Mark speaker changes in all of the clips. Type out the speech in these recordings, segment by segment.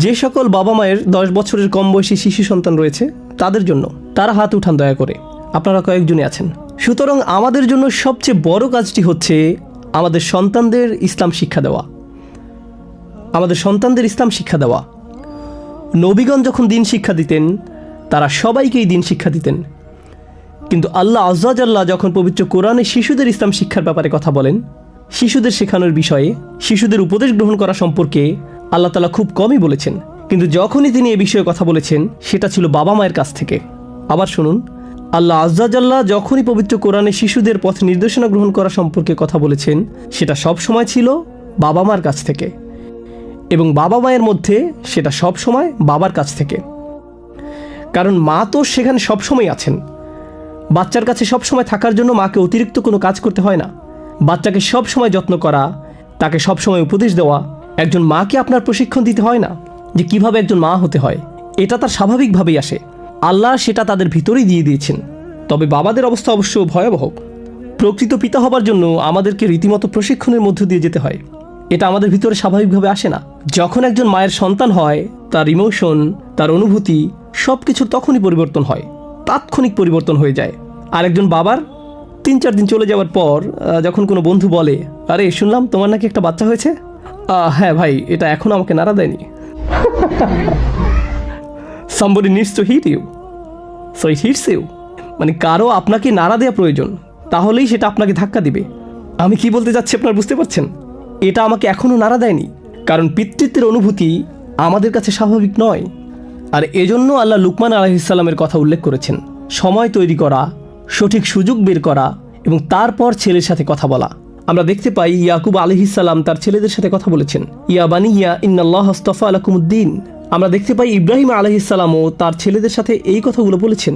Speaker 1: যে সকল বাবা মায়ের 10 বছরের কম বয়সী শিশু সন্তান রয়েছে তাদের জন্য তারা হাত উঠান দয়া করে, আপনারা কয়েকজনই আছেন। সুতরাং আমাদের জন্য সবচেয়ে বড় কাজটি হচ্ছে আমাদের সন্তানদের ইসলাম শিক্ষা দেওয়া, আমাদের সন্তানদের ইসলাম শিক্ষা দেওয়া। নবীগণ যখন দিন শিক্ষা দিতেন তারা সবাইকেই দিন শিক্ষা দিতেন, কিন্তু আল্লাহ আজ্জা জাল্লা যখন পবিত্র কোরআনে শিশুদের ইসলাম শিক্ষার ব্যাপারে কথা বলেন, শিশুদের শেখানোর বিষয়ে, শিশুদের উপদেশ গ্রহণ করা সম্পর্কে আল্লাহ তাআলা খুব কমই বলেছেন। কিন্তু যখনই তিনি এ বিষয়ে কথা বলেছেন সেটা ছিল বাবা মায়ের কাছ থেকে। আবার শুনুন, আল্লাহ আজ্জা জাল্লা যখনই পবিত্র কোরআনে শিশুদের পথ নির্দেশনা গ্রহণ করা সম্পর্কে কথা বলেছেন সেটা সব সময় ছিল বাবা মার কাছ থেকে, এবং বাবা মায়ের মধ্যে সেটা সব সময় বাবার কাছ থেকে। কারণ মা তো সেখানে সবসময় আছেন। বাচ্চার কাছে সবসময় থাকার জন্য মাকে অতিরিক্ত কোনো কাজ করতে হয় না। বাচ্চাকে সবসময় যত্ন করা, তাকে সবসময় উপদেশ দেওয়া, একজন মাকে আপনার প্রশিক্ষণ দিতে হয় না যে কিভাবে একজন মা হতে হয়, এটা তার স্বাভাবিকভাবেই আসে। আল্লাহ সেটা তাদের ভিতরেই দিয়ে দিয়েছেন। তবে বাবাদের অবস্থা অবশ্য ভয়াবহ। প্রকৃত পিতা হবার জন্য আমাদেরকে রীতিমতো প্রশিক্ষণের মধ্য দিয়ে যেতে হয়, এটা আমাদের ভিতরে স্বাভাবিকভাবে আসে না। যখন একজন মায়ের সন্তান হয় তার ইমোশন, তার অনুভূতি সব কিছুর তখনই পরিবর্তন হয়, তাৎক্ষণিক পরিবর্তন হয়ে যায়। আর একজন বাবার 3-4 দিন চলে যাওয়ার পর যখন কোনো বন্ধু বলে, আরে শুনলাম তোমার নাকি একটা বাচ্চা হয়েছে, হ্যাঁ ভাই, এটা এখনও আমাকে নাড়া দেয়নি। somebody needs to hit you, so it hits you। মানে কারো আপনাকে নাড়া দেওয়া প্রয়োজন, তাহলেই সেটা আপনাকে ধাক্কা দিবে। আমি কি বলতে চাচ্ছি আপনারা বুঝতে পারছেন? এটা আমাকে এখনও নাড়া দেয়নি, কারণ পিতৃত্বের অনুভূতি আমাদের কাছে স্বাভাবিক নয়। আর এজন্য আল্লাহ লুকমান আলাইহিস সালামের কথা উল্লেখ করেছেন, সময় তৈরি করা, সঠিক সুযোগ বের করা এবং তারপর ছেলের সাথে কথা বলা। আমরা দেখতে পাই ইয়াকুব আলাইহিস সালাম তার ছেলেদের সাথে কথা বলেছেন, ইয়া বানিয়া ইন্নাল্লাহ আস্তাফা লাকুমুদ্দিন। আমরা দেখতে পাই ইব্রাহিম আলাইহিস সালামও তার ছেলেদের সাথে এই কথাগুলো বলেছেন।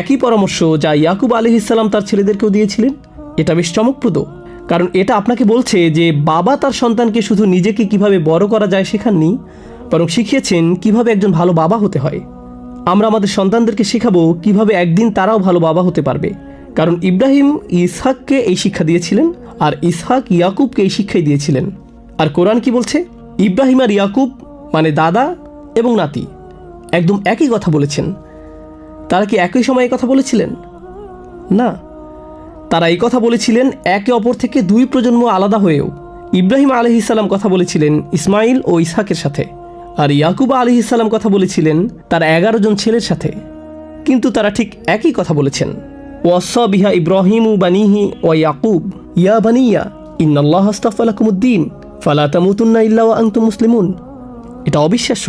Speaker 1: একই পরামর্শ যা ইয়াকুব আলাইহিস সালাম তার ছেলেদেরকেও দিয়েছিলেন। এটা বেশ চমকপ্রদ, কারণ এটা আপনাকে বলছে যে বাবা তার সন্তানকে শুধু নিজেকে কিভাবে বড় করা যায় শেখাননি, বরং শিখিয়েছেন কিভাবে একজন ভালো বাবা হতে হয়। আমরা আমাদের সন্তানদেরকে শেখাবো কিভাবে একদিন তারাও ভালো বাবা হতে পারবে, কারণ ইব্রাহিম ইসহাককে এই শিক্ষা দিয়েছিলেন আর ইসহাক ইয়াকুবকে এই শিক্ষাই দিয়েছিলেন। আর কোরআন কি বলছে? ইব্রাহিম আর ইয়াকুব মানে দাদা এবং নাতি একদম একই কথা বলেছেন। তারা কি একই সময়ে কথা বলেছিলেন? না, তারা এই কথা বলেছিলেন একে অপর থেকে 2 প্রজন্ম আলাদা হয়েও। ইব্রাহিম আলাইহিস সালাম কথা বলেছিলেন ইসমাইল ও ইসহাকের সাথে, আর ইয়াকুব আলাইহিস সালাম কথা বলেছিলেন তার 11 জন ছেলের সাথে। কিন্তু তারা ঠিক একই কথা বলেছেন, ওয়াসা বিহা ইব্রাহিমু বানিহি ওয়া ইয়াকুব ইয়া বানিয়া ইন্নাল্লাহ আস্তাফা লাকুমুদ্দিন ফালা তামুতুন্না ইল্লা ওয়া আনতুম মুসলিমুন। এটা অবিশ্বাস্য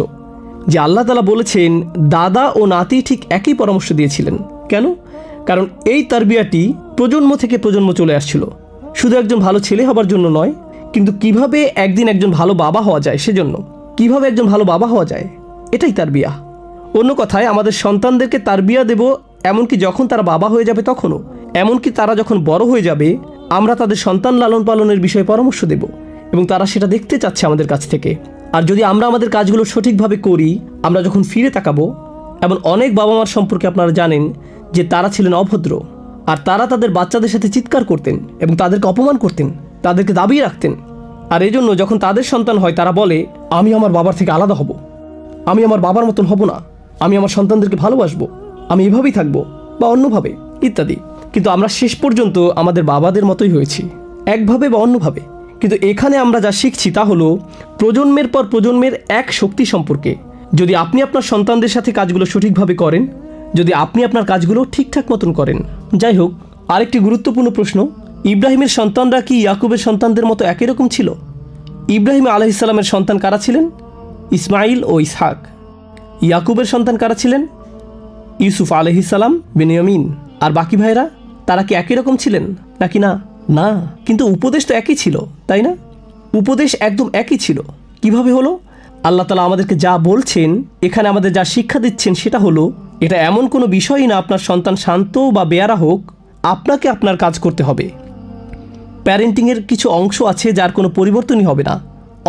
Speaker 1: যে আল্লাহ তাআলা বলেছেন দাদা ও নাতি ঠিক একই পরামর্শ দিয়েছিলেন। কেন? কারণ এই তারবিয়াটি প্রজন্ম থেকে প্রজন্ম চলে আসছিল, শুধু একজন ভালো ছেলে হবার জন্য নয়, কিন্তু কিভাবে একদিন একজন ভালো বাবা হওয়া যায় সেজন্য। কিভাবে একজন ভালো বাবা হওয়া যায়, এটাই তারবিয়া। অন্য কথায় আমাদের সন্তানদেরকে তারবিয়া দেব এমনকি যখন তারা বাবা হয়ে যাবে তখনও, এমনকি তারা যখন বড় হয়ে যাবে আমরা তাদের সন্তান লালন পালনের বিষয়ে পরামর্শ দেব এবং তারা সেটা দেখতে চাচ্ছে আমাদের কাছ থেকে। আর যদি আমরা আমাদের কাজগুলো সঠিকভাবে করি, আমরা যখন ফিরে তাকাবো, এমন অনেক বাবা মার সম্পর্কে আপনারা জানেন যে তারা ছিলেন অভদ্র, আর তারা তাদের বাচ্চাদের সাথে চিৎকার করতেন এবং তাদেরকে অপমান করতেন, তাদেরকে দাবিয়ে রাখতেন। আর এই জন্য যখন তাদের সন্তান হয় তারা বলে, আমি আমার বাবার থেকে আলাদা হব, আমি আমার বাবার মতন হব না, আমি আমার সন্তানদেরকে ভালোবাসবো, আমি এভাবেই থাকবো বা অন্যভাবে ইত্যাদি। কিন্তু আমরা শেষ পর্যন্ত আমাদের বাবাদের মতোই হয়েছি, একভাবে বা অন্যভাবে। কিন্তু এখানে আমরা যা শিখছি তা হলো প্রজন্মের পর প্রজন্মের এক শক্তি সম্পর্কে। যদি আপনি আপনার সন্তানদের সাথে কাজগুলো সঠিকভাবে করেন, যদি আপনি আপনার কাজগুলো ঠিকঠাক মতন করেন। যাই হোক, আরেকটি গুরুত্বপূর্ণ প্রশ্ন, ইব্রাহিমের সন্তানরা কি ইয়াকুবের সন্তানদের মতো একই রকম ছিল? ইব্রাহিম আলাইহিস সালামের সন্তান কারা ছিলেন? ইসমাইল ও ইসহাক। ইয়াকুবের সন্তান কারা ছিলেন? ইউসুফ আলাইহিস সালাম, বেনিয়ামিন। আর বাকি ভাইরা, তারা কি একই রকম ছিলেন নাকি না? না, কিন্তু উপদেশ তো একই ছিল, তাই না? উপদেশ একদম একই ছিল। কিভাবে হলো? আল্লাহ তাআলা আমাদেরকে যা বলছেন, এখানে আমাদের যা শিক্ষা দিচ্ছেন সেটা হলো, এটা এমন কোনো বিষয়ই না আপনার সন্তান শান্ত বা বেয়ারা হোক, আপনাকে আপনার কাজ করতে হবে। প্যারেন্টিংয়ের কিছু অংশ আছে যার কোনো পরিবর্তনই হবে না,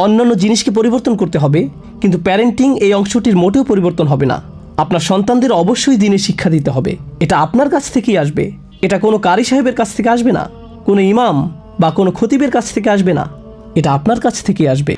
Speaker 1: অন্যান্য জিনিসকে পরিবর্তন করতে হবে, কিন্তু প্যারেন্টিং এই অংশটির মোটেও পরিবর্তন হবে না। আপনার সন্তানদের অবশ্যই দিনের শিক্ষা দিতে হবে, এটা আপনার কাছ থেকেই আসবে, এটা কোনো কারি সাহেবের কাছ থেকে আসবে না, কোনো ইমাম বা কোনো খতিবের কাছ থেকে আসবে না, এটা আপনার কাছ থেকেই আসবে।